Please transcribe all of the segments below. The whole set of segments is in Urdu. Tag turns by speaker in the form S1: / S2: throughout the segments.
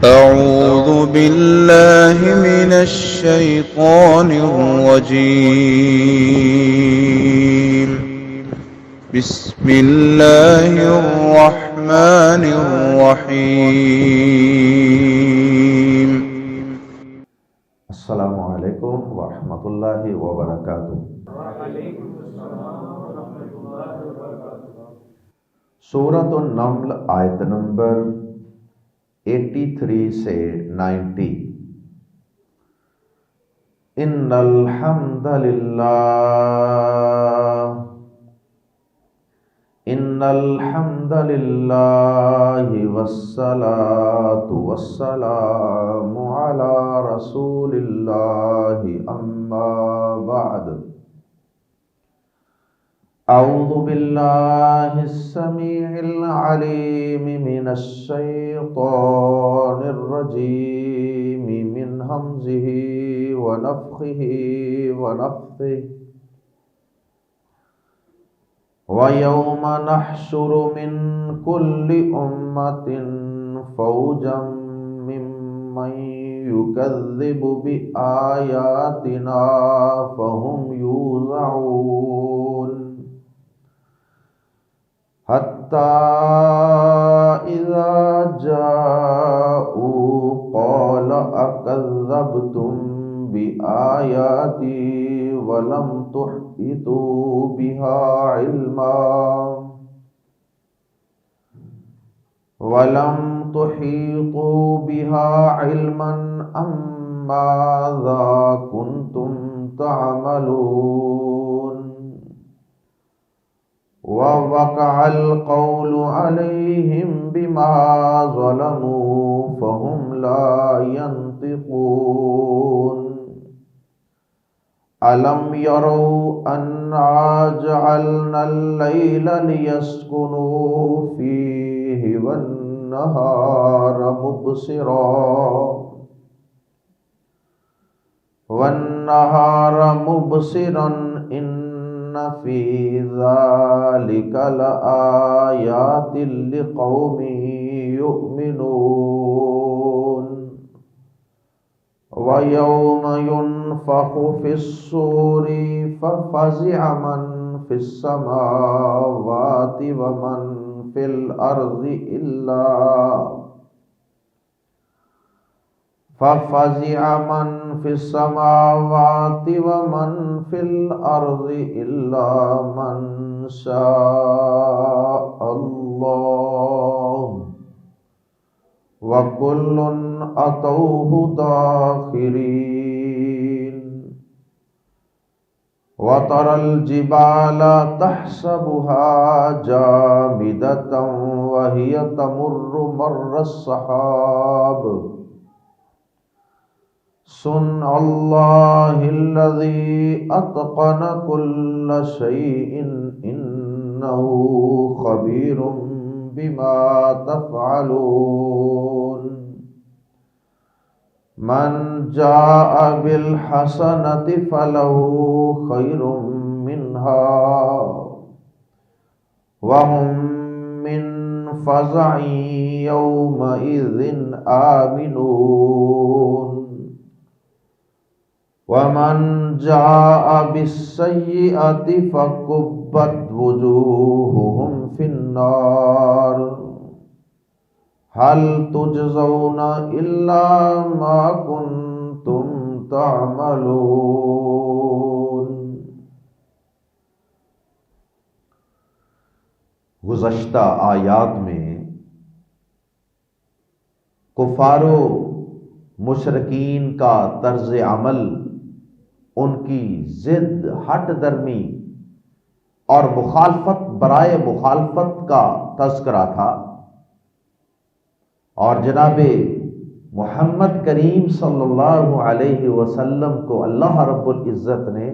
S1: أعوذ بالله من الشيطان الرجيم. بسم الله الرحمن الرحيم.
S2: السلام علیکم ورحمۃ اللہ وبرکاتہ۔ سورۃ النمل آیت نمبر 83 سے 90۔ ان الحمد للہ والصلاة والسلام علی رسول اللہ اما بعد۔ اعوذ باللہ السمیع العلیم من الشیطان الرجیم من ہمزہ ونفخہ ونفثہ۔ وَيَوْمَ نَحْشُرُ مِنْ كُلِّ أُمَّةٍ فَوْجًا مِّمَّنْ يُكَذِّبُ بِآيَاتِنَا فَهُمْ يُوزَعُونَ حَتَّى إِذَا جَاءُوا قَالَ أَكَذَّبْتُمْ بِآيَاتِي وَلَمْ تُحِيطُوا بِهَا عِلْمًا أَمْ مَاذَا كُنْتُمْ تَعْمَلُونَ وَوَقَعَ الْقَوْلُ عَلَيْهِمْ بِمَا ظَلَمُوا فَهُمْ لَا يَنطِقُونَ أَلَمْ يَرَوْا أَنَّا جَعَلْنَا اللَّيْلَ لِيَسْكُنُوا فِيهِ وَالنَّهَارَ مُبْصِرًا إِنَّ فِي ذَلِكَ لَآيَاتٍ لِقَوْمٍ يُؤْمِنُونَ وَيَوْمَ يُنفَخُ فِي الصُّورِ فَفَزِعَ مَنْ فِي السَّمَاوَاتِ وَمَنْ فِي الْأَرْضِ إِلَّا مَنْ شَاءَ اللَّهُ وَكُلٌّ أَتَوْهُ دَاخِرِينَ۔ وَتَرَى الْجِبَالَ تَحْسَبُهَا جَامِدَةً وَهِيَ تَمُرُّ مَرَّ السَّحَابِ صُنْعَ اللَّهِ الَّذِي أَتْقَنَ كُلَّ شَيْءٍ إِنَّهُ خَبِيرٌ بِمَا تَفْعَلُونَ۔ مَنْ جَاءَ بِالْحَسَنَةِ فَلَهُ خَيْرٌ مِّنْهَا وَهُمْ مِنْ فَزَعٍ يَوْمَئِذٍ آمِنُونَ وَمَنْ جَاءَ بِالسَّيِّئَةِ فَكُبَّتْ وُجُوهُهُمْ فِي النَّارِ هَلْ تُجْزَوْنَ إِلَّا مَا كُنْتُمْ تَعْمَلُونَ۔ گزشتہ آیات میں کفار و مشرکین کا طرز عمل، ان کی ضد، ہٹ درمی اور مخالفت برائے مخالفت کا تذکرہ تھا، اور جناب محمد کریم صلی اللہ علیہ وسلم کو اللہ رب العزت نے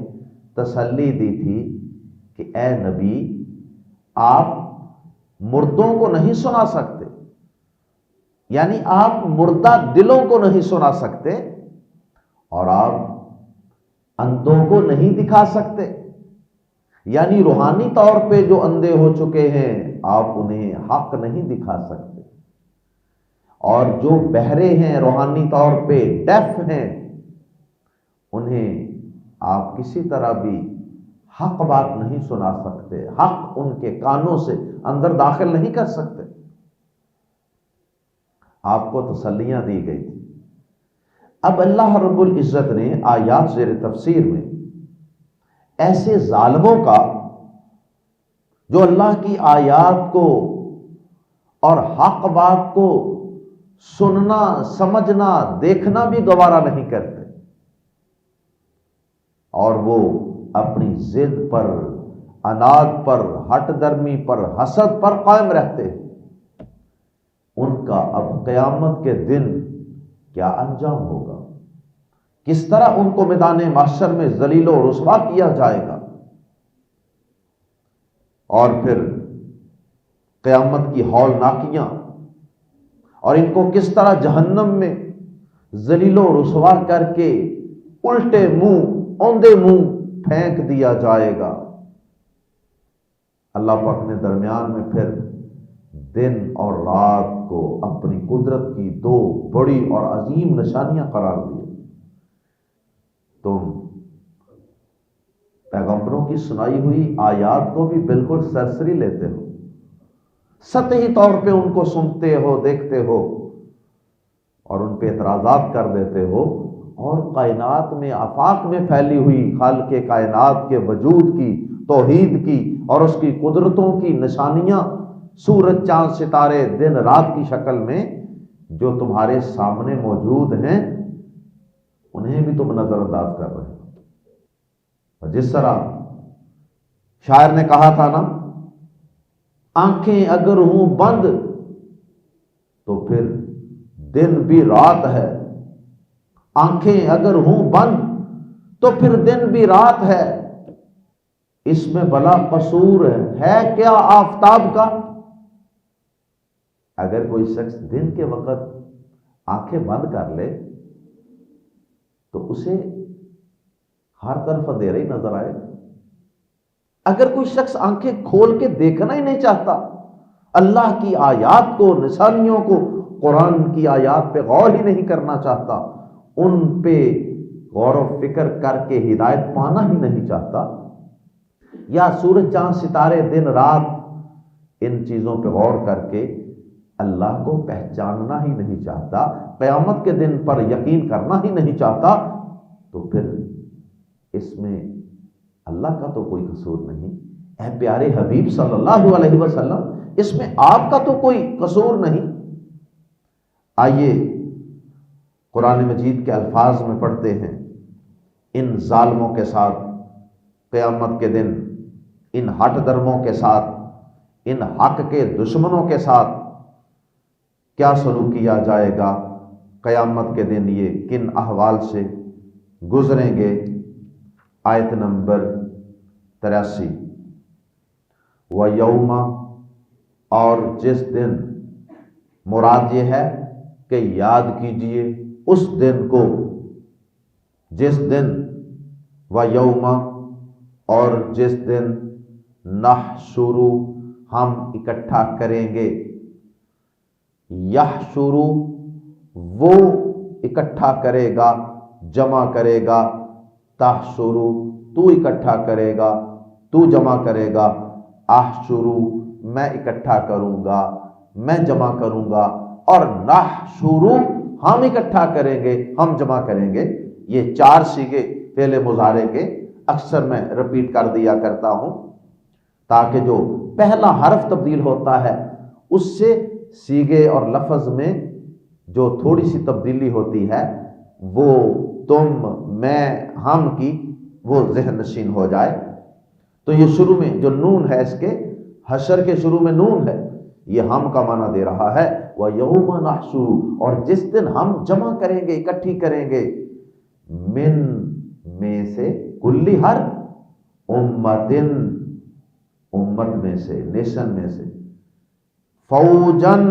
S2: تسلی دی تھی کہ اے نبی، آپ مردوں کو نہیں سنا سکتے، یعنی آپ مردہ دلوں کو نہیں سنا سکتے، اور آپ اندھوں کو نہیں دکھا سکتے، یعنی روحانی طور پہ جو اندھے ہو چکے ہیں آپ انہیں حق نہیں دکھا سکتے، اور جو بہرے ہیں، روحانی طور پہ ڈیف ہیں، انہیں آپ کسی طرح بھی حق بات نہیں سنا سکتے، حق ان کے کانوں سے اندر داخل نہیں کر سکتے۔ آپ کو تسلیاں دی گئی تھی۔ اب اللہ رب العزت نے آیات زیر تفسیر میں ایسے ظالموں کا جو اللہ کی آیات کو اور حق بات کو سننا، سمجھنا، دیکھنا بھی گوارا نہیں کرتے، اور وہ اپنی ضد پر، عناد پر، ہٹ درمی پر، حسد پر قائم رہتے ہیں، ان کا اب قیامت کے دن کیا انجام ہوگا؟ کس طرح ان کو میدان محشر میں ذلیل و رسوا کیا جائے گا، اور پھر قیامت کی ہولناکیاں، اور ان کو کس طرح جہنم میں ذلیل و رسوا کر کے الٹے منہ، اوندے منہ پھینک دیا جائے گا۔ اللہ پاک نے درمیان میں پھر دن اور رات کو اپنی قدرت کی دو بڑی اور عظیم نشانیاں قرار دی۔ تم پیغمبروں کی سنائی ہوئی آیات کو بھی بالکل سرسری لیتے ہو، سطحی طور پہ ان کو سنتے ہو، دیکھتے ہو، اور ان پہ اعتراضات کر دیتے ہو، اور کائنات میں، آفاق میں پھیلی ہوئی خالق کائنات کے وجود کی، توحید کی اور اس کی قدرتوں کی نشانیاں، سورج، چاند، ستارے دن رات کی شکل میں جو تمہارے سامنے موجود ہیں، انہیں بھی تم نظر انداز کر رہے ہو۔ اور جس طرح شاعر نے کہا تھا نا، آنکھیں اگر ہوں بند تو پھر دن بھی رات ہے، آنکھیں اگر ہوں بند تو پھر دن بھی رات ہے، اس میں بلا قصور ہے کیا آفتاب کا؟ اگر کوئی شخص دن کے وقت آنکھیں بند کر لے تو اسے ہر طرف اندھیرا ہی نظر آئے گا۔ اگر کوئی شخص آنکھیں کھول کے دیکھنا ہی نہیں چاہتا، اللہ کی آیات کو، نشانیوں کو، قرآن کی آیات پہ غور ہی نہیں کرنا چاہتا، ان پہ غور و فکر کر کے ہدایت پانا ہی نہیں چاہتا، یا سورج، چاند، ستارے دن رات ان چیزوں پہ غور کر کے اللہ کو پہچاننا ہی نہیں چاہتا، قیامت کے دن پر یقین کرنا ہی نہیں چاہتا، تو پھر اس میں اللہ کا تو کوئی قصور نہیں۔ اے پیارے حبیب صلی اللہ علیہ وسلم، اس میں آپ کا تو کوئی قصور نہیں۔ آئیے قرآن مجید کے الفاظ میں پڑھتے ہیں، ان ظالموں کے ساتھ قیامت کے دن، ان ہٹ درموں کے ساتھ، ان حق کے دشمنوں کے ساتھ کیا سلوک کیا جائے گا، قیامت کے دن یہ کن احوال سے گزریں گے۔ آیت نمبر 83، وَيَوْمَ، اور جس دن، مراد یہ ہے کہ یاد کیجئے اس دن کو، جس دن، وَيَوْمَ، اور جس دن، نحشر، ہم اکٹھا کریں گے، یحشر، وہ اکٹھا کرے گا، جمع کرے گا، تحشر، تو اکٹھا کرے گا، تو جمع کرے گا، احشر، میں اکٹھا کروں گا، میں جمع کروں گا، اور نحشر، ہم اکٹھا کریں گے، ہم جمع کریں گے۔ یہ چار صیغے فعل مضارع کے اکثر میں رپیٹ کر دیا کرتا ہوں، تاکہ جو پہلا حرف تبدیل ہوتا ہے اس سے صیغے اور لفظ میں جو تھوڑی سی تبدیلی ہوتی ہے وہ تم، میں، ہم کی، وہ ذہن نشین ہو جائے۔ تو یہ شروع میں جو نون ہے، اس کے حشر کے شروع میں نون ہے، یہ ہم کا معنی دے رہا ہے، وَيَوْمَ نَحْشُرُ، اور جس دن ہم جمع کریں گے، اکٹھی کریں گے، من، میں سے، کلی، ہر، امتن، امت میں سے، نیشن میں سے، فوجن،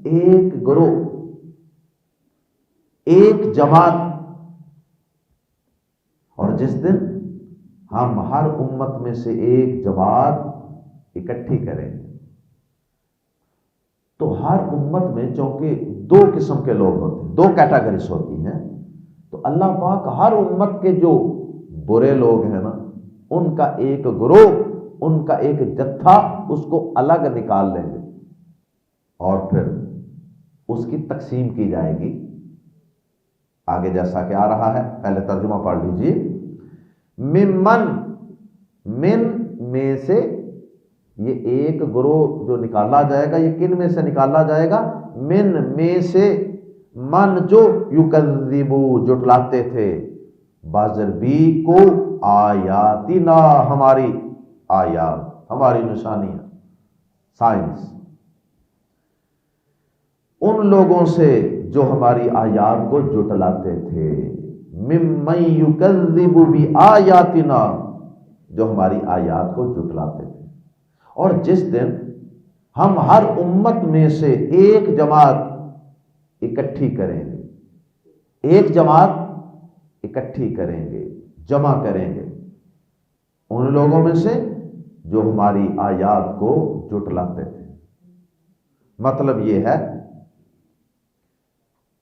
S2: ایک گروہ، ایک جماعت، اور جس دن ہم ہر امت میں سے ایک جماعت اکٹھی کریں گے، تو ہر امت میں چونکہ دو قسم کے لوگ ہوتے ہیں، دو کیٹیگریز ہوتی ہیں. تو اللہ پاک ہر امت کے جو برے لوگ ہیں نا، ان کا ایک گروہ، ان کا ایک جتھا، اس کو الگ نکال لیں گے اور پھر اس کی تقسیم کی جائے گی. آگے جیسا کہ آ رہا ہے، پہلے ترجمہ پڑھ لیجیے. ممن، من میں سے، یہ ایک گروہ جو نکالا جائے گا، یہ کن میں سے نکالا جائے گا؟ من میں سے، من جو یکذبو جٹلاتے تھے، بازربی کو، آیاتنا ہماری آیات، ہماری نشانیاں، سائنس، ان لوگوں سے جو ہماری آیات کو جٹلاتے تھے. ممن یکذب بآیاتنا، جو ہماری آیات کو جٹلاتے تھے. اور جس دن ہم ہر امت میں سے ایک جماعت اکٹھی کریں گے، ایک جماعت اکٹھی کریں گے، جمع کریں گے ان لوگوں میں سے جو ہماری آیات کو جٹلاتے تھے. مطلب یہ ہے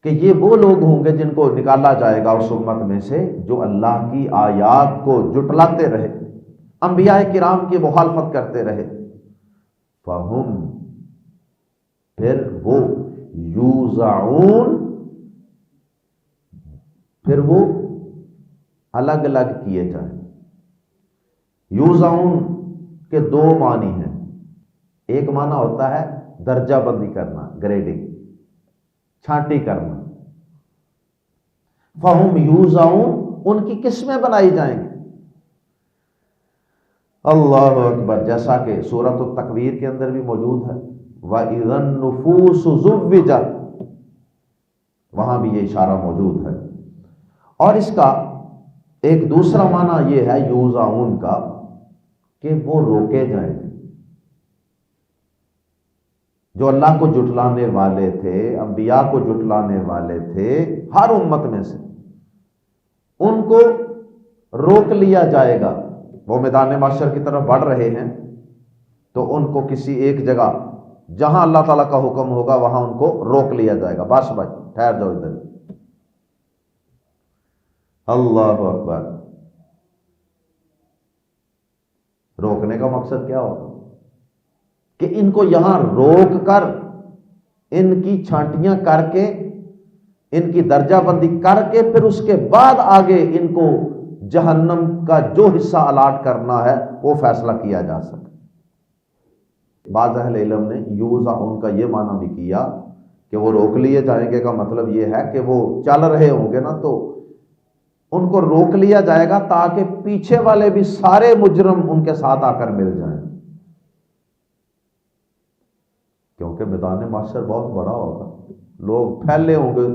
S2: کہ یہ وہ لوگ ہوں گے جن کو نکالا جائے گا اس امت میں سے جو اللہ کی آیات کو جٹلاتے رہے، انبیاء کرام کی مخالفت کرتے رہے. فہم، پھر وہ، یوزعون، پھر وہ الگ الگ کیے جائیں. یوزعون کے دو معنی ہیں. ایک معنی ہوتا ہے درجہ بندی کرنا، گریڈنگ، چھانٹی کرنا. فہم یوزعون، ان کی قسمیں بنائی جائیں گی. اللہ اکبر، جیسا کہ سورۃ التکویر کے اندر بھی موجود ہے، وَإِذَا النُّفُوسُ زُوِّجَتْ، وہاں بھی یہ اشارہ موجود ہے. اور اس کا ایک دوسرا معنی یہ ہے یوزعون کا کہ وہ روکے جائیں گے. جو اللہ کو جٹلانے والے تھے، انبیاء کو جٹلانے والے تھے ہر امت میں سے، ان کو روک لیا جائے گا. وہ میدان محشر کی طرف بڑھ رہے ہیں تو ان کو کسی ایک جگہ جہاں اللہ تعالیٰ کا حکم ہوگا وہاں ان کو روک لیا جائے گا. بس بھائی ٹھہر جاؤ ادھر. اللہ اکبر. روکنے کا مقصد کیا ہوگا؟ کہ ان کو یہاں روک کر، ان کی چھانٹیاں کر کے، ان کی درجہ بندی کر کے، پھر اس کے بعد آگے ان کو جہنم کا جو حصہ الاٹ کرنا ہے وہ فیصلہ کیا جا سکے. بعض اہل علم نے یوزعون کا یہ معنی بھی کیا کہ وہ روک لیے جائیں گے کا مطلب یہ ہے کہ وہ چل رہے ہوں گے نا تو ان کو روک لیا جائے گا تاکہ پیچھے والے بھی سارے مجرم ان کے ساتھ آ کر مل جائیں، کیونکہ میدان محشر بہت بڑا ہوگا، لوگ پھیلے ہوں گے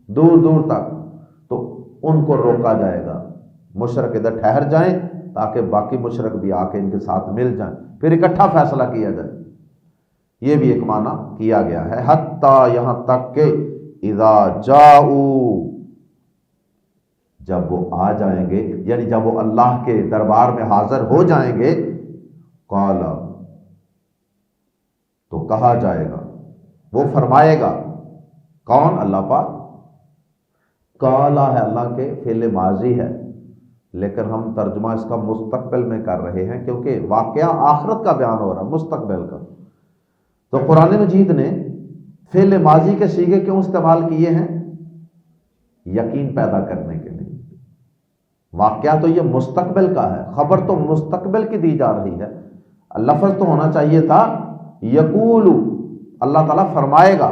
S2: دور دور تک، تو ان کو روکا جائے گا. مشرک ادھر ٹھہر جائیں تاکہ باقی مشرک بھی آ کے ان کے ساتھ مل جائیں، پھر اکٹھا فیصلہ کیا جائے. یہ بھی ایک معنی کیا گیا ہے. حتیٰ، یہاں تک کہ اذا جاؤ، جب وہ آ جائیں گے، یعنی جب وہ اللہ کے دربار میں حاضر ہو جائیں گے. قال، تو کہا جائے گا، وہ فرمائے گا. کون؟ اللہ پاک. قالا ہے اللہ کے فعل ماضی ہے، لیکن ہم ترجمہ اس کا مستقبل میں کر رہے ہیں کیونکہ واقعہ آخرت کا بیان ہو رہا ہے، مستقبل کا. تو قرآن مجید نے فعل ماضی کے صیغے کیوں استعمال کیے ہیں؟ یقین پیدا کرنے کے لیے. واقعہ تو یہ مستقبل کا ہے، خبر تو مستقبل کی دی جا رہی ہے. لفظ تو ہونا چاہیے تھا یقول، اللہ تعالیٰ فرمائے گا،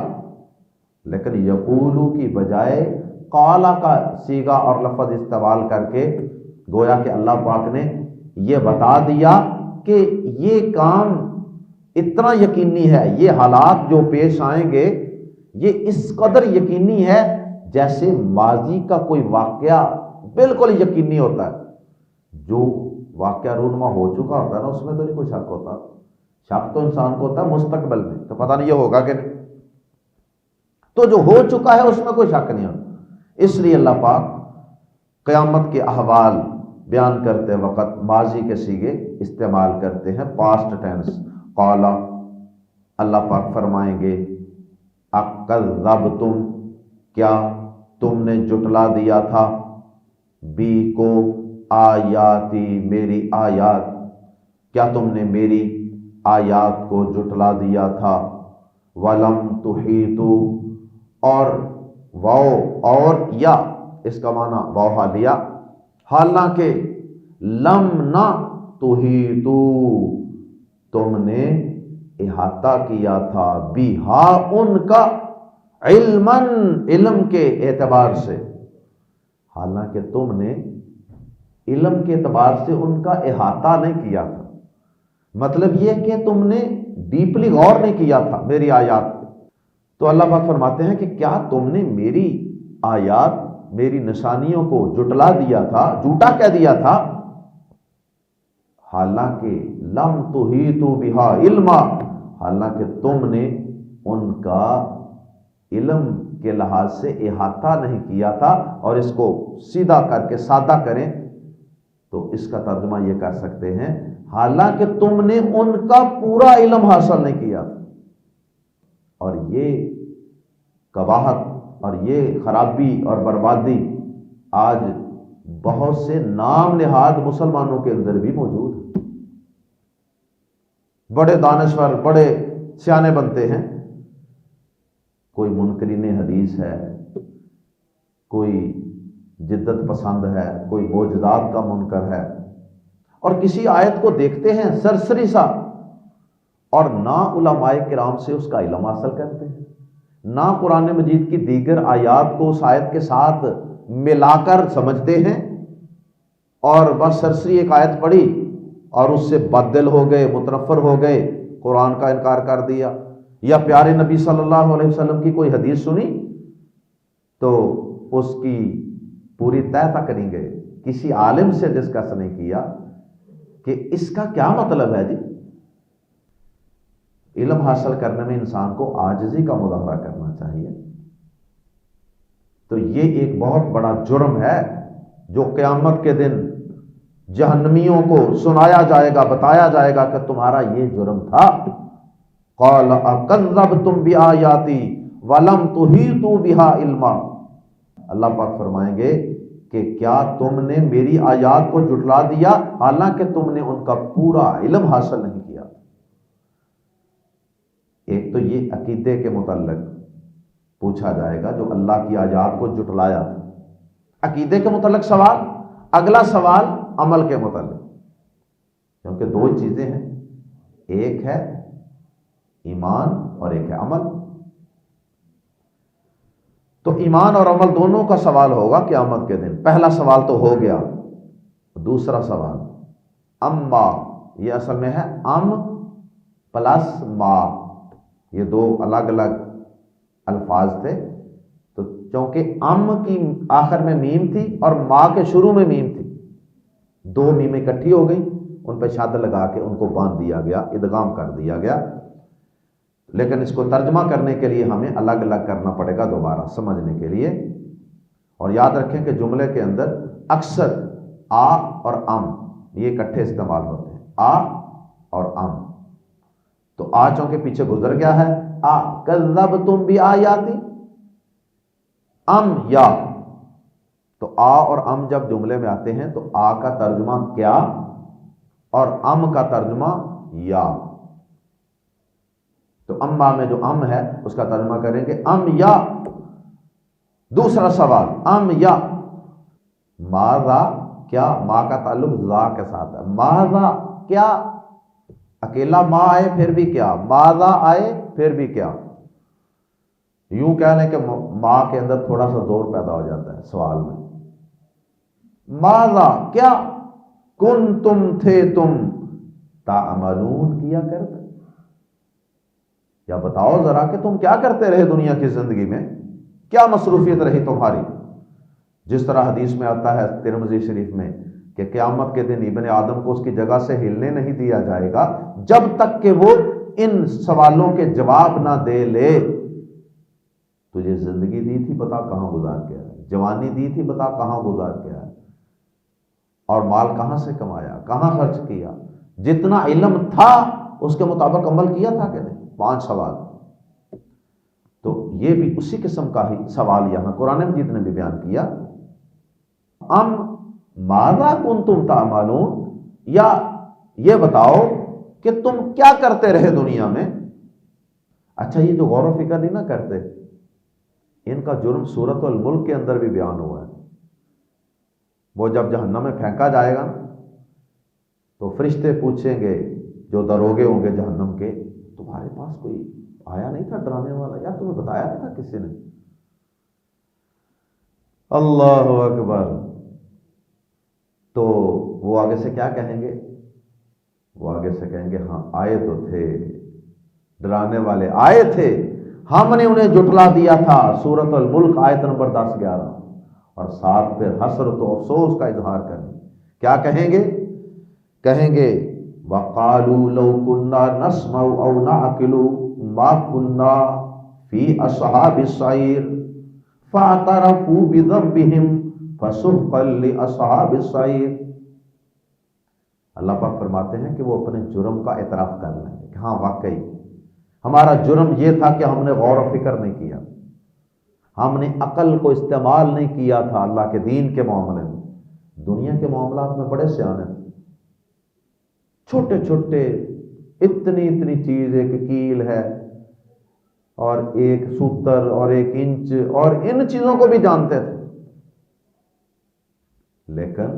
S2: لیکن یقولو کی بجائے قالا کا صیغہ اور لفظ استعمال کر کے گویا کہ اللہ پاک نے یہ بتا دیا کہ یہ کام اتنا یقینی ہے، یہ حالات جو پیش آئیں گے یہ اس قدر یقینی ہے جیسے ماضی کا کوئی واقعہ بالکل یقینی ہوتا ہے. جو واقعہ رونما ہو چکا ہوتا ہے نا اس میں تو نہیں کوئی شک ہوتا، شک تو انسان کو ہوتا ہے مستقبل میں، تو پتہ نہیں یہ ہوگا کہ نہیں. تو جو ہو چکا ہے اس میں کوئی شک نہیں ہوتا. اس لیے اللہ پاک قیامت کے احوال بیان کرتے وقت ماضی کے صیغے استعمال کرتے ہیں، پاسٹ ٹینس. قالا، اللہ پاک فرمائیں گے اکذبتم، کیا تم نے جٹلا دیا تھا، بی کو، آیاتی، میری آیات، کیا تم نے میری آیات کو جٹلا دیا تھا، ولم تحیطوا، اور واو اور یا اس کا معنی واو حالیہ، حالانکہ لم نہ تحیطوا، تم نے احاطہ کیا تھا، بہا ان کا، علماً علم کے اعتبار سے، حالانکہ تم نے علم کے اعتبار سے ان کا احاطہ نہیں کیا تھا، مطلب یہ کہ تم نے ڈیپلی غور نہیں کیا تھا میری آیات پہ۔ تو اللہ پاک فرماتے ہیں کہ کیا تم نے میری آیات، میری نشانیوں کو جٹلا دیا تھا، جھوٹا کہہ دیا تھا، حالانکہ لم تحیطوا بہا علما، حالانکہ تم نے ان کا علم کے لحاظ سے احاطہ نہیں کیا تھا۔ اور اس کو سیدھا کر کے سادہ کریں تو اس کا ترجمہ یہ کر سکتے ہیں، حالانکہ تم نے ان کا پورا علم حاصل نہیں کیا تھا۔ اور یہ قباحت اور یہ خرابی اور بربادی آج بہت سے نام نہاد مسلمانوں کے اندر بھی موجود ہے۔ بڑے دانشور، بڑے سیانے بنتے ہیں، کوئی منکرین حدیث ہے، کوئی جدت پسند ہے، کوئی معجزات کا منکر ہے، اور کسی آیت کو دیکھتے ہیں سرسری سا، اور نہ علماء کرام سے اس کا علم حاصل کرتے ہیں، نہ قرآن مجید کی دیگر آیات کو اس آیت کے ساتھ ملا کر سمجھتے ہیں، اور بس سرسری ایک آیت پڑھی اور اس سے بددل ہو گئے، متنفر ہو گئے، قرآن کا انکار کر دیا، یا پیارے نبی صلی اللہ علیہ وسلم کی کوئی حدیث سنی تو اس کی پوری تہ تک نہیں گئے، کسی عالم سے ڈسکس نہیں کیا کہ اس کا کیا مطلب ہے جی۔ علم حاصل کرنے میں انسان کو عاجزی کا مظاہرہ کرنا چاہیے۔ تو یہ ایک بہت بڑا جرم ہے جو قیامت کے دن جہنمیوں کو سنایا جائے گا، بتایا جائے گا کہ تمہارا یہ جرم تھا۔ قال اکذبتم بآیاتی ولم تحیطوا بہا علما، اللہ پاک فرمائیں گے کہ کیا تم نے میری آیات کو جھٹلا دیا حالانکہ تم نے ان کا پورا علم حاصل نہیں کیا۔ ایک تو یہ عقیدے کے متعلق پوچھا جائے گا جو اللہ کی آیات کو جھٹلایا تھا، عقیدے کے متعلق سوال، اگلا سوال عمل کے متعلق، کیونکہ دو چیزیں ہیں، ایک ہے ایمان اور ایک ہے عمل۔ تو ایمان اور عمل دونوں کا سوال ہوگا قیامت کے دن۔ پہلا سوال تو ہو گیا، دوسرا سوال اما، یہ اصل میں ہے ام پلس ما، یہ دو الگ الگ الفاظ تھے، تو چونکہ ام کی آخر میں میم تھی اور ما کے شروع میں میم تھی، دو میمیں اکٹھی ہو گئی، ان پہ شد لگا کے ان کو باندھ دیا گیا، ادغام کر دیا گیا۔ لیکن اس کو ترجمہ کرنے کے لیے ہمیں الگ الگ کرنا پڑے گا دوبارہ سمجھنے کے لیے۔ اور یاد رکھیں کہ جملے کے اندر اکثر آ اور ام یہ اکٹھے استعمال ہوتے ہیں، آ اور ام۔ تو آ چونکہ پیچھے گزر گیا ہے، آ کذبتم بآیاتی، ام یا، تو آ اور ام جب جملے میں آتے ہیں تو آ کا ترجمہ کیا اور ام کا ترجمہ یا۔ تو اما میں جو ام ہے اس کا ترجمہ کریں گے ام یا۔ دوسرا سوال ام یا، ماذا، کیا، ما کا تعلق ذا کے ساتھ ہے، ماذا کیا، اکیلا ما آئے پھر بھی کیا، ماذا آئے پھر بھی کیا، یوں کہہ لیں کہ ما کے اندر تھوڑا سا زور پیدا ہو جاتا ہے سوال میں۔ ماذا کیا، کنتم تھے تم، تعملون کیا کرتے، یا بتاؤ ذرا کہ تم کیا کرتے رہے دنیا کی زندگی میں، کیا مصروفیت رہی تمہاری۔ جس طرح حدیث میں آتا ہے ترمذی شریف میں کہ قیامت کے دن ابن آدم کو اس کی جگہ سے ہلنے نہیں دیا جائے گا جب تک کہ وہ ان سوالوں کے جواب نہ دے لے۔ تجھے زندگی دی تھی بتا کہاں گزار گیا ہے، جوانی دی تھی بتا کہاں گزار گیا ہے، اور مال کہاں سے کمایا، کہاں خرچ کیا، جتنا علم تھا اس کے مطابق عمل کیا تھا کہ نہیں، 5 سوال۔ تو یہ بھی اسی قسم کا ہی سوال یہاں قرآن مجید نے بھی بیان کیا، ام ماذا کنتم تعملون، یا یہ بتاؤ کہ تم کیا کرتے رہے دنیا میں۔ اچھا، یہ جو غور و فکر نہیں نہ کرتے، ان کا جرم سورۃ الملک کے اندر بھی بیان ہوا ہے۔ وہ جب جہنم میں پھینکا جائے گا تو فرشتے پوچھیں گے، جو دروگے ہوں گے جہنم کے، تمہارے پاس کوئی آیا نہیں تھا ڈرانے والا؟ یار تمہیں بتایا نہیں تھا کسی نے؟ اللہ اکبر۔ تو وہ آگے سے کیا کہیں گے؟ وہ آگے سے کہیں گے ہاں آئے تو تھے، ڈرانے والے آئے تھے، ہم نے انہیں جھٹلا دیا تھا۔ سورۃ الملک آیت نمبر 10-11، اور ساتھ پھر حسرت و افسوس کا اظہار کریں۔ کیا کہیں گے؟ کہیں گے وَقَالُوا لَوْ كُنَّا نَسْمَعُ أَوْ نَعْقِلُ مَا كُنَّا فِي أَصْحَابِ السَّعِيرِ فَاعْتَرَفُوا بِذَنبِهِمْ فَسُحْقًا لِأَصْحَابِ السَّعِيرِ۔ اللہ پاک فرماتے ہیں کہ وہ اپنے جرم کا اعتراف کر لیں گے کہ ہاں واقعی ہمارا جرم یہ تھا کہ ہم نے غور و فکر نہیں کیا، ہم نے عقل کو استعمال نہیں کیا تھا اللہ کے دین کے معاملے میں۔ دنیا کے معاملات میں بڑے سیانے تھے، چھوٹے چھوٹے اتنی چیز، ایک کیل ہے اور ایک سوتر اور ایک انچ، اور ان چیزوں کو بھی جانتے تھے، لیکن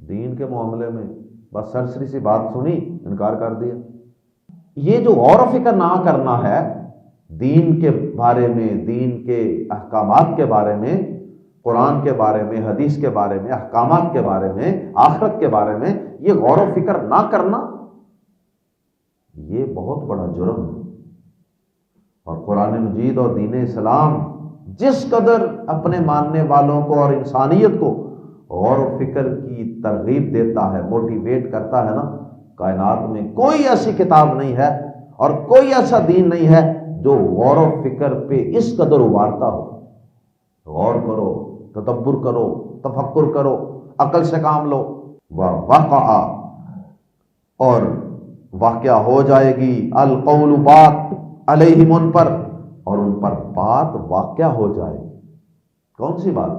S2: دین کے معاملے میں بس سرسری سی بات سنی، انکار کر دیا۔ یہ جو غور و فکر نہ کرنا ہے دین کے بارے میں، دین کے احکامات کے بارے میں، قرآن کے بارے میں، حدیث کے بارے میں، احکامات کے بارے میں، آخرت کے بارے میں، یہ غور و فکر نہ کرنا، یہ بہت بڑا جرم ہے۔ اور قرآن مجید اور دین اسلام جس قدر اپنے ماننے والوں کو اور انسانیت کو غور و فکر کی ترغیب دیتا ہے، موٹیویٹ کرتا ہے نا، کائنات میں کوئی ایسی کتاب نہیں ہے اور کوئی ایسا دین نہیں ہے جو غور و فکر پہ اس قدر ابھارتا ہو۔ غور کرو، تدبر کرو، تفکر کرو، عقل سے کام لو۔ وَوَقَعَ، اور واقعہ ہو جائے گی، القول بات علیہم، ان پر، اور ان پر بات واقعہ ہو جائے گی۔ کون سی بات؟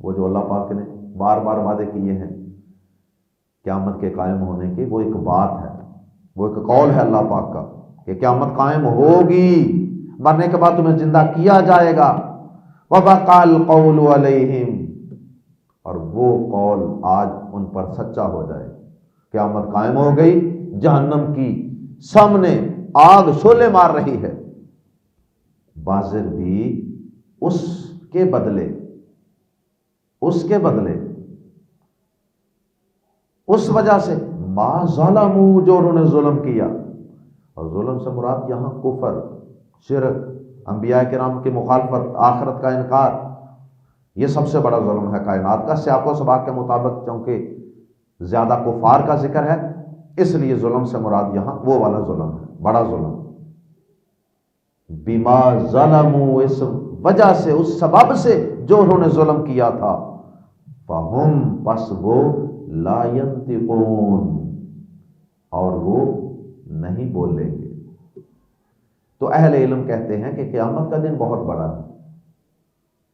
S2: وہ جو اللہ پاک نے بار بار وعدے کیے ہیں قیامت کے قائم ہونے کی، وہ ایک بات ہے، وہ ایک قول ہے اللہ پاک کا کہ قیامت قائم ہوگی، مرنے کے بعد تمہیں زندہ کیا جائے گا۔ وَبَقَى الْقَوْلُ عَلَيْهِمْ، اور وہ قول آج ان پر سچا ہو جائے۔ قیامت قائم ہو گئی، جہنم کی سامنے آگ شعلے مار رہی ہے، بازر بھی اس کے بدلے اس وجہ سے ما ظلموا، جو انہوں نے ظلم کیا، اور ظلم سے مراد یہاں کفر، شرک، انبیاء کرام کی مخالفت، آخرت کا انکار، یہ سب سے بڑا ظلم ہے کائنات کا۔ سیاق و سباق کے مطابق چونکہ زیادہ کفار کا ذکر ہے، اس لیے ظلم سے مراد یہاں وہ والا ظلم ہے، بڑا ظلم۔ بما ظلموا، اس وجہ سے، اس سبب سے جو انہوں نے ظلم کیا تھا، فہم، پس وہ، لا ینطقون، اور وہ نہیں بولیں گے۔ تو اہل علم کہتے ہیں کہ قیامت کا دن بہت بڑا ہے،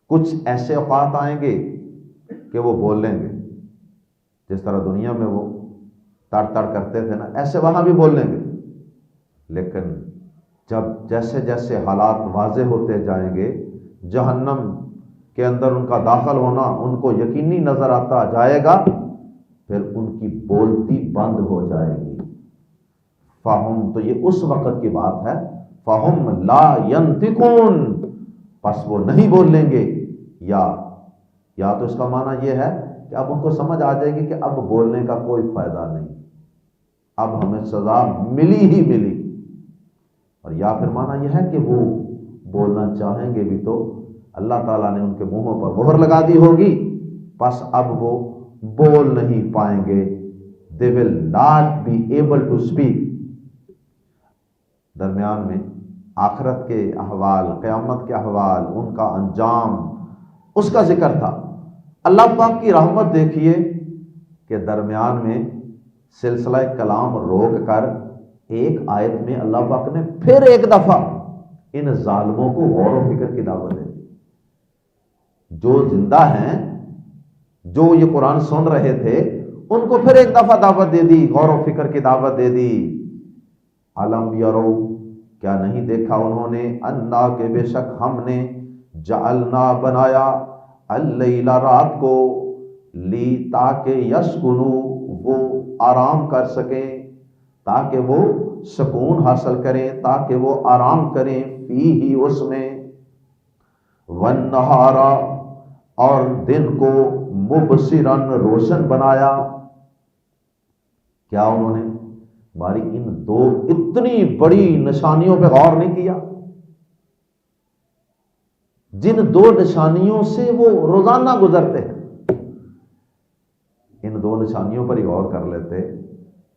S2: کچھ ایسے اوقات آئیں گے کہ وہ بولیں گے، جس طرح دنیا میں وہ تڑ تڑ کرتے تھے نا، ایسے وہاں بھی بولیں گے، لیکن جب جیسے جیسے حالات واضح ہوتے جائیں گے، جہنم کے اندر ان کا داخل ہونا ان کو یقینی نظر آتا جائے گا، پھر ان کی بولتی بند ہو جائے گی۔ فہم، تو یہ اس وقت کی بات ہے، فہم لا ینطقون، پس وہ نہیں بولیں گے، یا تو اس کا معنی یہ ہے کہ اب ان کو سمجھ آ جائے گی کہ اب بولنے کا کوئی فائدہ نہیں، اب ہمیں سزا ملی ہی ملی، اور یا پھر معنی یہ ہے کہ وہ بولنا چاہیں گے بھی تو اللہ تعالیٰ نے ان کے منہوں پر مہر لگا دی ہوگی، پس اب وہ بول نہیں پائیں گے، they will not be able to speak۔ درمیان میں آخرت کے احوال، قیامت کے احوال، ان کا انجام، اس کا ذکر تھا۔ اللہ پاک کی رحمت دیکھیے کہ درمیان میں سلسلہ کلام روک کر ایک آیت میں اللہ پاک نے پھر ایک دفعہ ان ظالموں کو غور و فکر کی دعوت دے دی۔ جو زندہ ہیں، جو یہ قرآن سن رہے تھے، ان کو پھر ایک دفعہ دعوت دے دی، غور و فکر کی دعوت دے دی۔ علم یرو، کیا نہیں دیکھا انہوں نے، انا کہ بے شک ہم نے، جعلنا بنایا، اللیل رات کو، لی تاکہ یسکنو وہ آرام کر سکیں، تاکہ وہ سکون حاصل کریں، تاکہ وہ آرام کریں، فی ہی اس میں، والنہارا اور دن کو، مبصرن روشن بنایا۔ کیا انہوں نے ہماری ان دو اتنی بڑی نشانیوں پہ غور نہیں کیا؟ جن دو نشانیوں سے وہ روزانہ گزرتے ہیں، ان دو نشانیوں پر ہی غور کر لیتے۔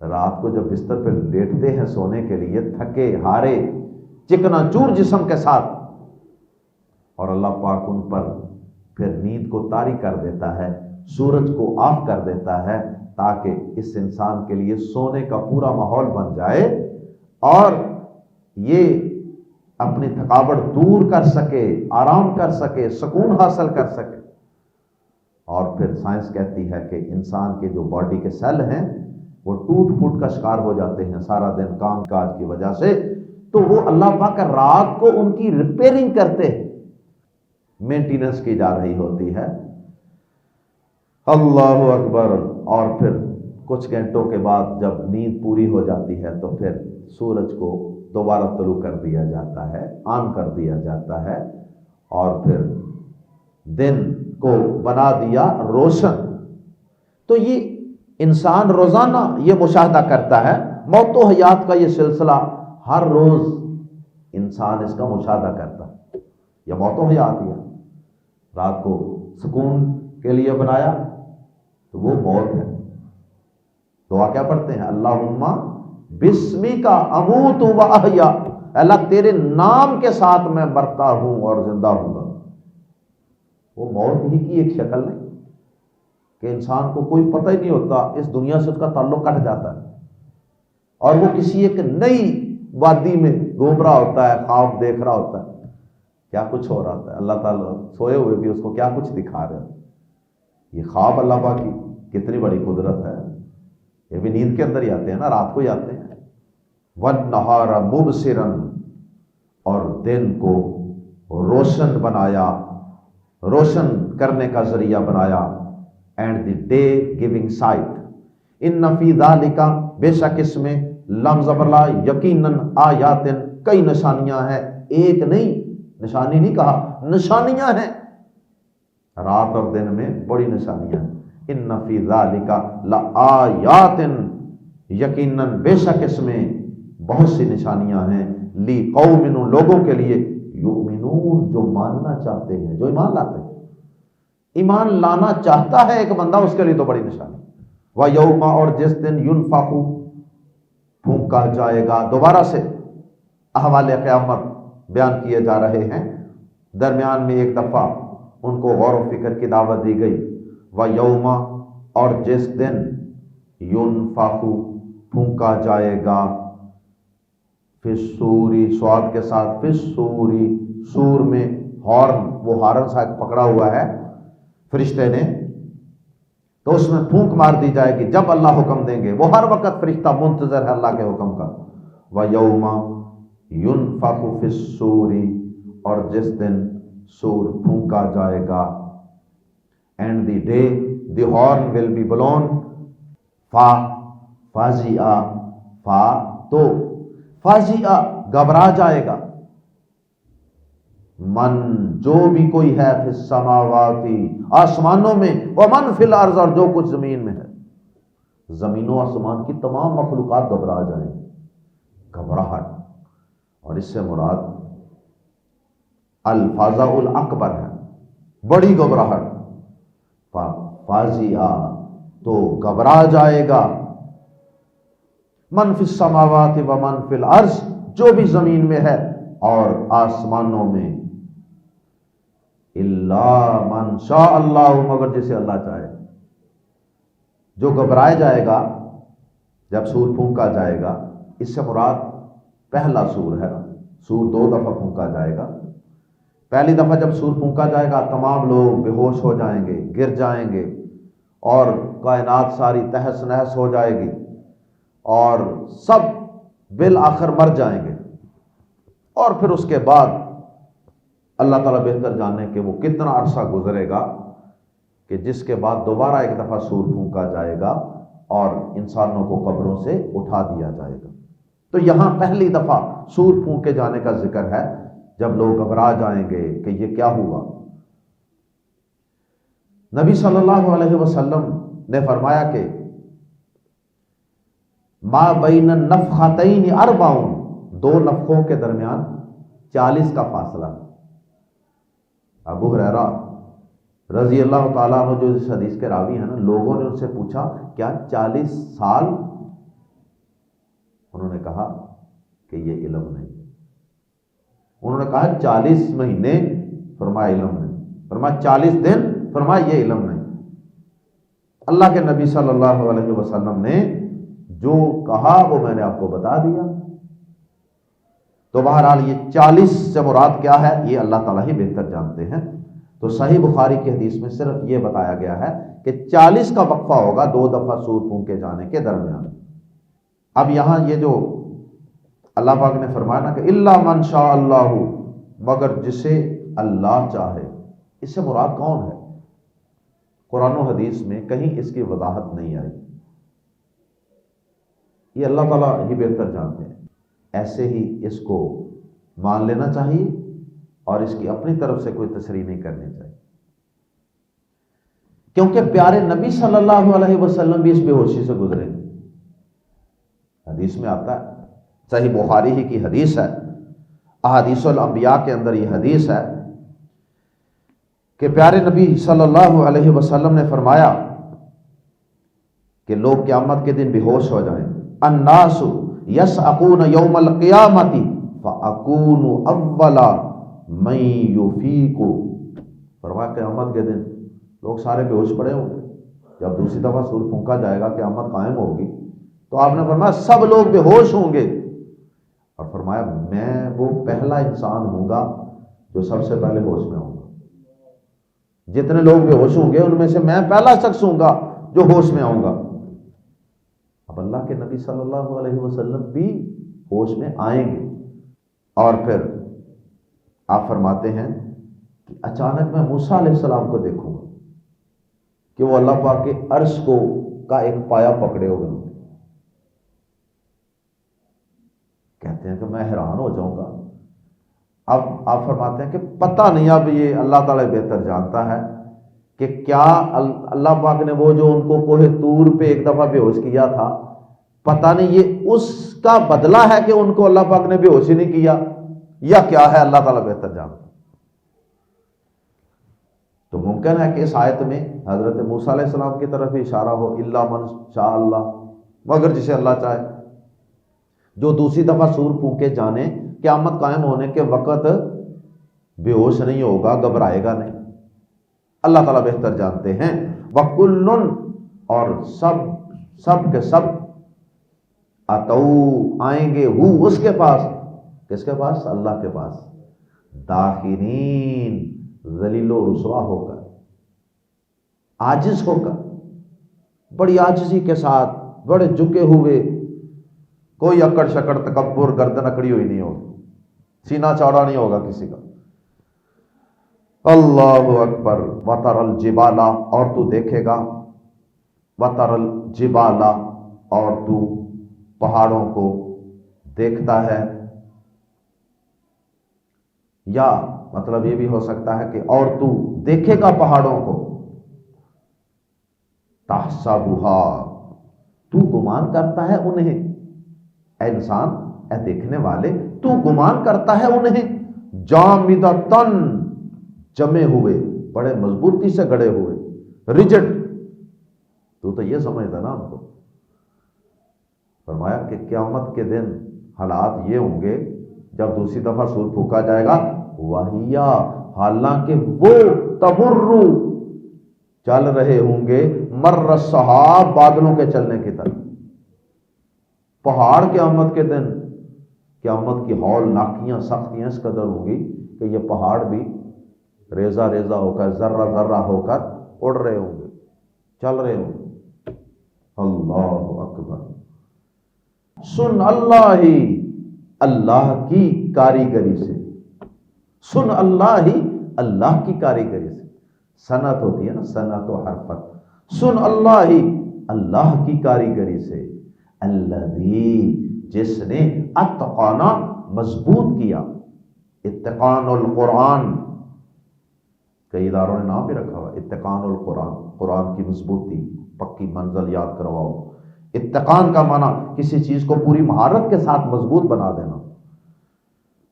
S2: رات کو جب بستر پہ لیٹتے ہیں سونے کے لیے، تھکے ہارے چکنا چور جسم کے ساتھ، اور اللہ پاک ان پر پھر نیند کو طاری کر دیتا ہے، سورج کو آف کر دیتا ہے، تاکہ اس انسان کے لیے سونے کا پورا ماحول بن جائے اور یہ اپنی تھکاوٹ دور کر سکے، آرام کر سکے، سکون حاصل کر سکے۔ اور پھر سائنس کہتی ہے کہ انسان کے جو باڈی کے سیل ہیں وہ ٹوٹ پھوٹ کا شکار ہو جاتے ہیں سارا دن کام کاج کی وجہ سے، تو وہ اللہ پاک رات کو ان کی ریپیئرنگ کرتے ہیں، مینٹیننس کی جا رہی ہوتی ہے۔ اللہ اکبر۔ اور پھر کچھ گھنٹوں کے بعد جب نیند پوری ہو جاتی ہے تو پھر سورج کو دوبارہ طلوع کر دیا جاتا ہے، آن کر دیا جاتا ہے، اور پھر دن کو بنا دیا روشن۔ تو یہ انسان روزانہ یہ مشاہدہ کرتا ہے، موت و حیات کا یہ سلسلہ ہر روز انسان اس کا مشاہدہ کرتا ہے۔ یا موت و حیات ہی ہے، رات کو سکون کے لیے بنایا تو وہ موت ہے۔ دعا کیا پڑھتے ہیں؟ اللہم بسمک اموت و احیا، اللہ تیرے نام کے ساتھ میں مرتا ہوں اور زندہ ہوں گا۔ وہ موت ہی کی ایک شکل نہیں کہ انسان کو کوئی پتہ ہی نہیں ہوتا، اس دنیا سے اس کا تعلق کٹ جاتا ہے اور وہ کسی ایک نئی وادی میں گھوم رہا ہوتا ہے، خواب دیکھ رہا ہوتا ہے، کیا کچھ ہو رہا ہوتا ہے، اللہ تعالیٰ سوئے ہوئے بھی اس کو کیا کچھ دکھا رہے ہیں۔ یہ خواب اللہ پاک کی کتنی بڑی قدرت ہے، یہ بھی نیند کے اندر ہی آتے ہیں نا، رات کو ہی آتے ہیں۔ وَالنَّهَارَ مُبْصِرًا، اور دن کو روشن بنایا، روشن کرنے کا ذریعہ بنایا، and the day giving sight. ان فی ذالک، بے شک اس میں، لمز برلا یقیناً، آیات کئی نشانیاں ہیں، ایک نہیں، نشانی نہیں کہا، نشانیاں ہیں، رات اور دن میں بڑی نشانیاں ہیں۔ ان فی ذالک لآیات، یقیناً بے شک اس میں بہت سی نشانیاں ہیں، لی قوم، ان لوگوں کے لیے، یؤمنون جو ماننا چاہتے ہیں، جو ایمان لاتے ہیں۔ ایمان لانا چاہتا ہے ایک بندہ، اس کے لیے تو بڑی نشانی۔ وَيَوْمَ، اور جس دن، يُنْفَخُ پھونکا جائے گا۔ دوبارہ سے احوال قیامت بیان کیے جا رہے ہیں، درمیان میں ایک دفعہ ان کو غور و فکر کی دعوت دی گئی۔ وَيَوْمَ، اور جس دن، يُنْفَخُ پھونکا جائے گا، فِي الصُّورِ، سواد کے ساتھ، فِي الصُّورِ، سور میں، ہارن، وہ ہارن ساتھ پکڑا ہوا ہے فرشتے نے، تو اس میں پھونک مار دی جائے گی جب اللہ حکم دیں گے۔ وہ ہر وقت فرشتہ منتظر ہے اللہ کے حکم کا۔ وَيَوْمَ يُنْفَخُ فِي الصُّورِ، اور جس دن سور پھونکا جائے گا، and the day the horn will be blown, فازیہ، فا تو فازیہ گھبرا جائے گا، من جو بھی کوئی ہے، فی السماواتی آسمانوں میں، ومن فی الارض اور جو کچھ زمین میں ہے، زمین و آسمان کی تمام مخلوقات گھبرا جائیں گے، گھبراہٹ۔ اور اس سے مراد الفاظع الاکبر ہے، بڑی گھبراہٹ۔ فازیہ تو گھبرا جائے گا، من فی السماوات ومن فی الارض، جو بھی زمین میں ہے اور آسمانوں میں، الا من شاء اللہ، مگر جسے اللہ چاہے۔ جو گھبرائے جائے گا جب سور پھونکا جائے گا، اس سے مراد پہلا سور ہے، سور 2 دفعہ پھونکا جائے گا۔ پہلی دفعہ جب سور پھونکا جائے گا تمام لوگ بے ہوش ہو جائیں گے، گر جائیں گے، اور کائنات ساری تہس نہس ہو جائے گی اور سب بالآخر مر جائیں گے۔ اور پھر اس کے بعد اللہ تعالیٰ بہتر جانے کہ وہ کتنا عرصہ گزرے گا کہ جس کے بعد دوبارہ ایک دفعہ سور پھونکا جائے گا اور انسانوں کو قبروں سے اٹھا دیا جائے گا۔ تو یہاں پہلی دفعہ سور پھونکے جانے کا ذکر ہے جب لوگ گھبرا جائیں گے کہ یہ کیا ہوا۔ نبی صلی اللہ علیہ وسلم نے فرمایا کہ ما بین النفختین 40، 2 نفخوں کے درمیان 40 کا فاصلہ۔ ابو ہریرہ رضی اللہ تعالیٰ عنہ جو اس حدیث کے راوی ہیں نا، لوگوں نے ان سے پوچھا کیا 40 سال؟ انہوں نے کہا کہ یہ علم نہیں۔ انہوں نے کہا 40 مہینے، فرمایا علم نہیں۔ فرمایا 40 دن، فرمایا یہ علم نہیں۔ اللہ کے نبی صلی اللہ علیہ وسلم نے جو کہا وہ میں نے آپ کو بتا دیا۔ تو بہرحال یہ 40 سے مراد کیا ہے یہ اللہ تعالیٰ ہی بہتر جانتے ہیں۔ تو صحیح بخاری کی حدیث میں صرف یہ بتایا گیا ہے کہ 40 کا وقفہ ہوگا 2 دفعہ سور پھونکے جانے کے درمیان۔ اب یہاں یہ جو اللہ پاک نے فرمایا نا کہ الا من شاء اللہ، مگر جسے اللہ چاہے، اس سے مراد کون ہے؟ قرآن و حدیث میں کہیں اس کی وضاحت نہیں آئی۔ یہ اللہ تعالیٰ ہی بہتر جانتے ہیں، ایسے ہی اس کو مان لینا چاہیے اور اس کی اپنی طرف سے کوئی تشریح نہیں کرنی چاہیے، کیونکہ پیارے نبی صلی اللہ علیہ وسلم بھی اس بے ہوشی سے گزرے۔ حدیث میں آتا ہے، صحیح بخاری ہی کی حدیث ہے، احادیث الانبیاء کے اندر یہ حدیث ہے کہ پیارے نبی صلی اللہ علیہ وسلم نے فرمایا کہ لوگ قیامت کے دن بے ہوش ہو جائیں۔ الناس یسعقون یوم القیامت فاکون اول من یفیق۔ فرمایا قیامت کے دن لوگ سارے بے ہوش پڑے ہوں گے، جب دوسری دفعہ سور پھونکا جائے گا، قیامت قائم ہوگی، تو آپ نے فرمایا سب لوگ بے ہوش ہوں گے، اور فرمایا میں وہ پہلا انسان ہوں گا جو سب سے پہلے ہوش میں ہوں گا۔ جتنے لوگ بے ہوش ہوں گے ان میں سے میں پہلا شخص ہوں گا جو ہوش میں آؤں گا۔ اب اللہ کے نبی صلی اللہ علیہ وسلم بھی ہوش میں آئیں گے، اور پھر آپ فرماتے ہیں کہ اچانک میں موسیٰ علیہ السلام کو دیکھوں گا کہ وہ اللہ پاک کے عرش کو کا ایک پایا پکڑے ہوئے ہوں گے۔ کہتے ہیں کہ میں حیران ہو جاؤں گا۔ اب آپ فرماتے ہیں کہ پتہ نہیں، اب یہ اللہ تعالیٰ بہتر جانتا ہے کہ کیا اللہ پاک نے وہ جو ان کو کوہ طور پہ ایک دفعہ بے ہوش کیا تھا، پتہ نہیں یہ اس کا بدلہ ہے کہ ان کو اللہ پاک نے بے ہوش ہی نہیں کیا، یا کیا ہے، اللہ تعالیٰ بہتر جانتا۔ تو ممکن ہے کہ اس آیت میں حضرت موسیٰ علیہ السلام کی طرف اشارہ ہو، الا من شاء اللہ، مگر جسے اللہ چاہے، جو دوسری دفعہ سور پھونکے جانے قیامت قائم ہونے کے وقت بے ہوش نہیں ہوگا، گھبرائے گا نہیں۔ اللہ تعالیٰ بہتر جانتے ہیں۔ وَكُلٌّ، اور سب کے سب، اتو آئیں گے، ہو اس کے پاس، کس کے پاس؟ اللہ کے پاس، داخرین، ذلیل و رسوا ہو کر، عاجز ہو کر، بڑی عاجزی کے ساتھ، بڑے جھکے ہوئے، کوئی اکڑ شکڑ تکبر، گردن اکڑی ہوئی نہیں ہوگی، سینہ چوڑا نہیں ہوگا کسی کا۔ اللہ اکبر۔ وَتَرَى الْجِبَالَ، اور تو دیکھے گا، وَتَرَى الْجِبَالَ، اور تو پہاڑوں کو دیکھتا ہے، یا مطلب یہ بھی ہو سکتا ہے کہ اور تو دیکھے گا پہاڑوں کو، تَحْسَبُهَا، تو گمان کرتا ہے انہیں، اے انسان، اے دیکھنے والے، تو گمان کرتا ہے انہیں جامدتن، جمے ہوئے، بڑے مضبوطی سے گڑے ہوئے، ریجڈ، تو یہ سمجھتا نا ان کو۔ فرمایا کہ قیامت کے دن حالات یہ ہوں گے جب دوسری دفعہ سور پھونکا جائے گا، وَهِيَا، حالانکہ وہ تمر، چل رہے ہوں گے، مر السحاب، بادلوں کے چلنے کی طرح۔ پہاڑ قیامت کے دن قیامت کی ہول ناکیاں سختیاں اس قدر ہوں گی کہ یہ پہاڑ بھی ریزہ ریزہ ہو کر ذرہ ذرہ ہو کر اڑ رہے ہوں گے، چل رہے ہوں گے۔ اللہ اکبر۔ سن اللہ ہی، اللہ کی کاریگری سے، سن اللہ ہی، اللہ کی کاریگری سے۔ صنعت ہوتی ہے نا، صنعت و حرفت۔ سن اللہ ہی، اللہ کی کاریگری سے، الذی، جس نے اتقانا، مضبوط کیا، اتقان القرآن، کئی اداروں نے نام بھی رکھا ہوا اتقان القرآن، قرآن کی مضبوطی، پکی منزل یاد کرواؤ۔ اتقان کا معنی کسی چیز کو پوری مہارت کے ساتھ مضبوط بنا دینا۔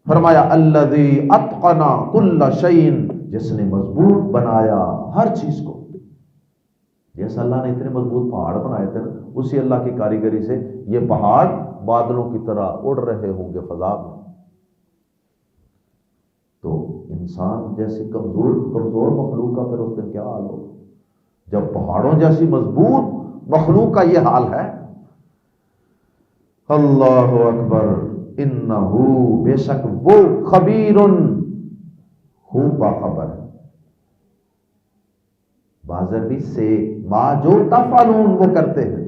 S2: فرمایا الذی اتقن کل شیء، جس نے مضبوط بنایا ہر چیز کو۔ جیسا اللہ نے اتنے مضبوط پہاڑ بنائے تھے نا، اسی اللہ کی کاریگری سے یہ پہاڑ بادلوں کی طرح اڑ رہے ہوں گے فضا میں۔ تو انسان جیسی کمزور مخلوق کا پھر اس دن کیا حال ہوگا جب پہاڑوں جیسی مضبوط مخلوق کا یہ حال ہے۔ اللہ اکبر۔ انہو، بے شک وہ، خبیر، خوب باخبر ہے، بازربی سے، ما جو تفعلون، وہ کرتے ہیں،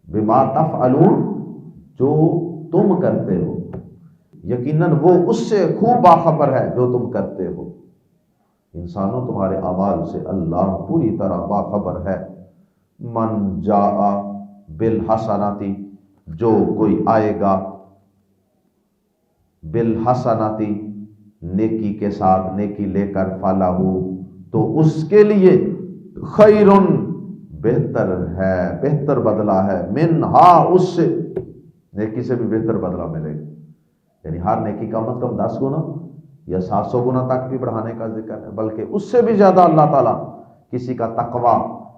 S2: بما تفعلون، جو تم کرتے ہو، یقیناً وہ اس سے خوب باخبر ہے جو تم کرتے ہو۔ انسانوں تمہارے اعمال سے اللہ پوری طرح باخبر ہے۔ من جاء بالحسناتی، جو کوئی آئے گا، بالحسناتی، نیکی کے ساتھ، نیکی لے کر، فلاح، تو اس کے لیے، خیرن، بہتر ہے، بہتر بدلہ ہے، منہا، اس سے، نیکی سے بھی بہتر بدلہ ملے گا۔ یعنی ہر نیکی کا کم از کم 10 گنا یا 700 گنا تک بھی بڑھانے کا ذکر ہے، بلکہ اس سے بھی زیادہ اللہ تعالیٰ کسی کا تقوی،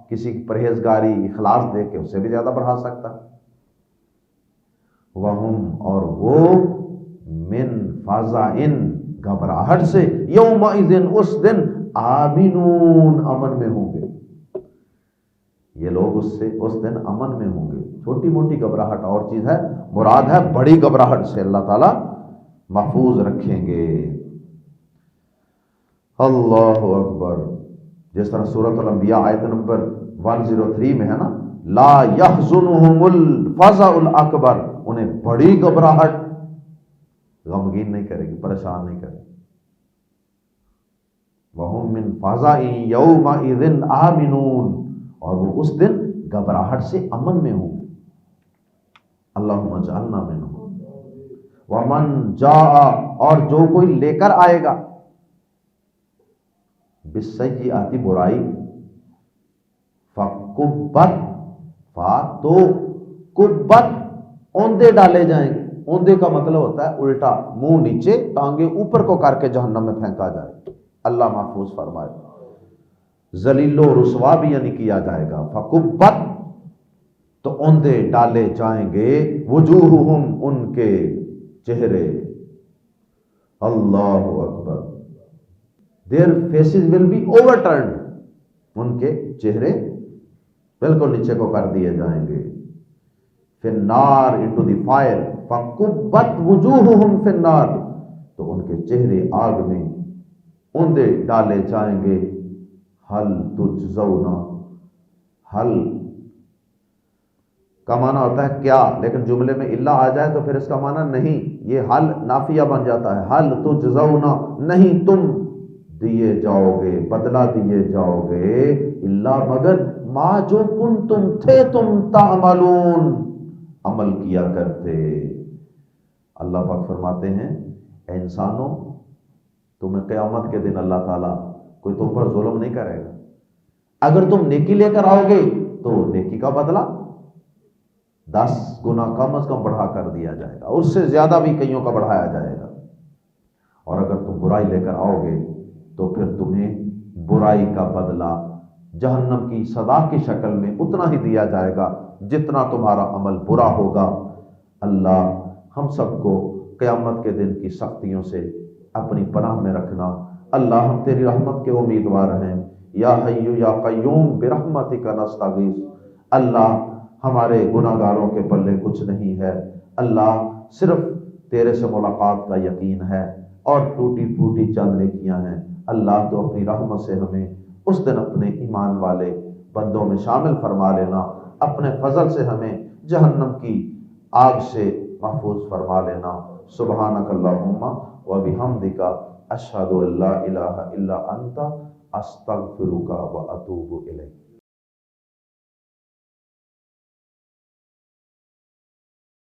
S2: کسی کی پرہیزگاری، اخلاص دے کے اس سے بھی زیادہ بڑھا سکتا ہے۔ وہم، اور وہ، من فزع، گھبراہٹ سے، یومئذ، اس دن، آمنون، امن میں ہوں گے۔ یہ لوگ اس دن امن میں ہوں گے۔ چھوٹی موٹی گھبراہٹ اور چیز ہے، مراد ہے بڑی گھبراہٹ سے اللہ تعالیٰ محفوظ رکھیں گے۔ اللہ اکبر۔ جس طرح سورۃ الانبیاء آیت نمبر 103 میں ہے نا، لا یحزنہم الفزع الاکبر، انہیں بڑی گھبراہٹ غمگین نہیں کرے گی، پریشان نہیں کرے گی۔ وہم من فزع یومئذ آمنون، اور وہ اس دن گھبراہٹ سے امن میں ہوں۔ اللہم اجعلنا منہم۔ ومن جاء، اور جو کوئی لے کر آئے گا، بالسیئۃ، برائی، فکبت، تو کبت، اوندے ڈالے جائیں گے۔ اوندے کا مطلب ہوتا ہے الٹا، منہ نیچے، ٹانگیں اوپر کو کر کے جہنم میں پھینکا جائے، اللہ محفوظ فرمائے۔ ذلیل و رسوا بھی یعنی کیا جائے گا۔ فکبت، تو اوندے ڈالے جائیں گے، وجوہہم، ان کے چہرے، اللہ اکبر، their faces will be overturned، ان کے چہرے بالکل نیچے کو کر دیے جائیں گے۔ فی النار، into the fire، فکبت وجوہہم فی النار، تو ان کے چہرے آگ میں اوندے ڈالے جائیں گے۔ حل تجزون، حل کا معنی ہوتا ہے کیا، لیکن جملے میں الا آ جائے تو پھر اس کا معنی نہیں، یہ حل نافیہ بن جاتا ہے۔ حل تجزون، نہیں تم دیے جاؤ گے، بدلہ دیے جاؤ گے، الا، مگر، ما، جو کنتم، تھے تم، تعملون، عمل کیا کرتے۔ اللہ پاک فرماتے ہیں، اے انسانوں، تمہیں قیامت کے دن اللہ تعالیٰ کوئی تم پر ظلم نہیں کرے گا۔ اگر تم نیکی لے کر آؤ گے تو نیکی کا بدلہ 10 گنا کم از کم بڑھا کر دیا جائے گا، اس سے زیادہ بھی کئیوں کا بڑھایا جائے گا۔ اور اگر تم برائی لے کر آؤ گے تو پھر تمہیں برائی کا بدلہ جہنم کی سزا کی شکل میں اتنا ہی دیا جائے گا جتنا تمہارا عمل برا ہوگا۔ اللہ ہم سب کو قیامت کے دن کی سختیوں سے اپنی پناہ میں رکھنا۔ اللہ ہم تیری رحمت کے امیدوار ہیں۔ یا حی یا قیوم برحمتک نستغیث۔ اللہ ہمارے گناہگاروں کے پلے کچھ نہیں ہے، اللہ صرف تیرے سے ملاقات کا یقین ہے اور ٹوٹی پھوٹی چند نیکیاں ہیں۔ اللہ تو اپنی رحمت سے ہمیں اس دن اپنے ایمان والے بندوں میں شامل فرما لینا، اپنے فضل سے ہمیں جہنم کی آگ سے محفوظ فرما لینا۔ سبحانک اللہم و بحمدک، اشہد ان لا الہ الا انت، استغفرک و اتوب الیک۔